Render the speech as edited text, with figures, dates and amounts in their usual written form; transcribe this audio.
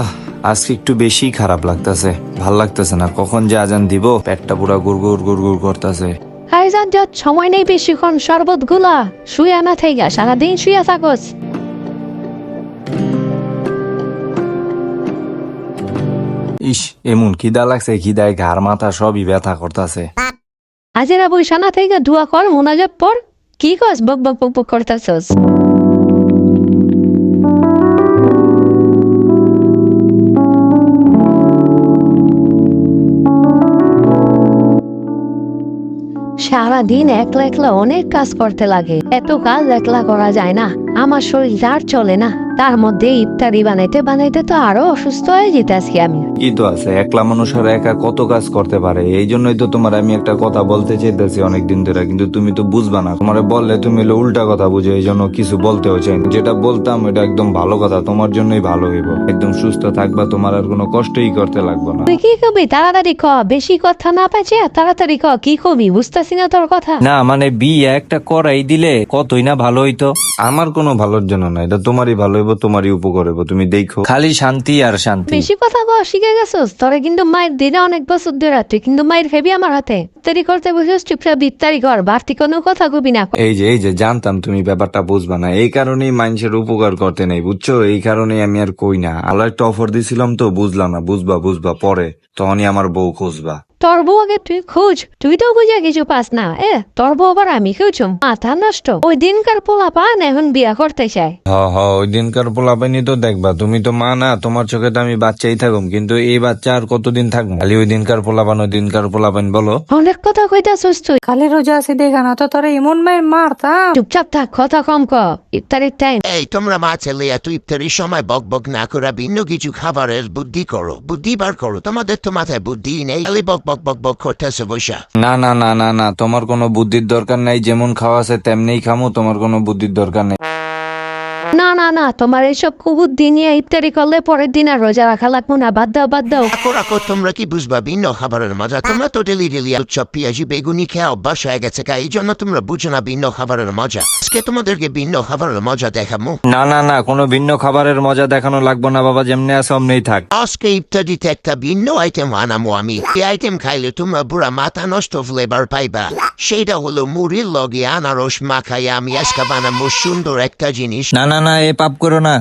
আহ আজকে একটু বেশি খারাপ লাগতেছে, ভাল লাগতেছে না। কখন যে আজান দিব, পেটটা পুরা গুড়গুড় গুড়গুড় করতেছে। আইজান যত সময় নেই বেশিক্ষণ, শরবত গুলা শুয়ে না থেকে সারাদিন শুয়ে থাকস। ইস, এমন খিদা লাগছে, খিদায় ঘাড় মাথা সবই ব্যথা করতেছে। আজেরা বৈশা না থেকে দোয়া কর, মোনাজাত পর। কি কস বক বক বক বক করতেছস? সারাদিন একলা একলা অনেক কাজ করতে লাগে, এত কাজ একলা করা যায় না। আমার শরীর আর চলে না, তার মধ্যে ইফতারি বানাইতে বানাইতে তো আরো অসুস্থ হয়ে যেতেছি আমি। কি তো আছে, একলা মানুষ আর একা কত কাজ করতে পারে। এই জন্যই তো তোমার আমি একটা কথা বলতে চাইতেছি অনেকদিন ধরে, কিন্তু তুমি তো বুঝবা না। তোমার বললে তুমি হলো উল্টা কথা বুঝো, এই জন্য কিছু বলতেও চাই না। যেটা বলতাম এটা একদম ভালো কথা, তোমার জন্যই ভালো হইব। একদম সুস্থ থাকবা, তোমার আর কোনো কষ্টই করতে লাগবে না। তুই কি কবি? তাড়াতাড়ি ক, বেশি কথা না পাচ্ছে, তাড়াতাড়ি ক, কি কবি? বুঝতেছি না তোর কথা। না মানে বিয়ে একটা করাই দিলে কতই না ভালো হইতো। আমার কোনো ভালোর জন্য না, এটা তোমারই ভালো হইব, তোমারই উপকার হইব। তুমি দেখো, খালি শান্তি আর শান্তি। বেশি কথা ক, শিখে গেছস। তোরে কিন্তু মায়ের দিনে অনেক বছর ধরে, তুই কিন্তু মায়ের খেবি আমার হাতে। ইফতারি করতে বসেস, চুপচাপ ইফতারি কর, বাড়তি কোনো কথা কবি না। এই যে জানতাম তুমি ব্যাপারটা বুঝবা না, এই কারণেই মানুষের উপকার করতে নেই, বুঝছো? এই কারণেই আমি আর কই না। আলো একটা অফার দিছিলাম তো, বুঝলা না। বুঝবা পরে, তখনই আমার বউ খুঁজবা। তোর বউ আগে তুই খোঁজ, তুই তো বুঝে কিছু পাস না। তোর বউ আবার আমি খুঁজুম? মাথা নষ্ট। ওই দিনকার পোলা পান এখন বিয়া করতে চায়। ওই দিনকার পোলাপাইনি তো দেখবা। তুমি তো মা না, তোমার চোখে তো আমি বাচ্চাই থাকুম, কিন্তু এই বাচ্চা আর কতদিন থাকবো? খালি ওই দিনকার পোলাপান বলো। অনেক কথা কইতাছস তুই। খালি রোজা আছে দেখা না তো তোরা এমন মায়ের মারতাম। চুপচাপ থাক, কথা কম ক। ইফতারির টাইম। এই তোমরা মা ছেলে এত ইফতারির সময় বক বক না করে ভিন্ন কিছু খাবারের বুদ্ধি করো, বুদ্ধি বার করো। তোমাদের তো মাথায় বুদ্ধি নেই, খালি বক বক বক বক করতেছে বৈশা। না, তোমার কোনো বুদ্ধির দরকার নাই। যেমন খাওয়া আছে তেমনিই খামো, তোমার কোনো বুদ্ধির দরকার নেই। না, তোমার এইসব কুবুদ্ধি নিয়ে ইফতারি করলে পরের দিন আর রোজা রাখা লাগবো না। বাদ দাও। রাখো, তোমরা কি বুঝবা ভিন্ন খাবারের মজা? তোমরা তো ডেলি উৎসব পেঁয়াজি বেগুনি খেয়ে অভ্যাস হয়ে গেছে, এই জন্য তোমরা বুঝো না ভিন্ন খাবারের মজা। আজকে তোমাদেরকে ভিন্ন খাবারের মজা দেখাবো। না, কোনো ভিন্ন খাবারের মজা দেখানো লাগবে না বাবা, যেমনি আছে অমনিই থাক। আজকে ইফতারিতে একটা ভিন্ন আইটেম আনামো আমি। এই আইটেম খাইলে তোমরা পুরা মাথা নষ্ট ফ্লেভার পাইবা। সেটা হলো মুড়ির লগে আনারস মাখাই আমি আজকে বানাবো সুন্দর একটা জিনিস। না, এ পাপ করো না।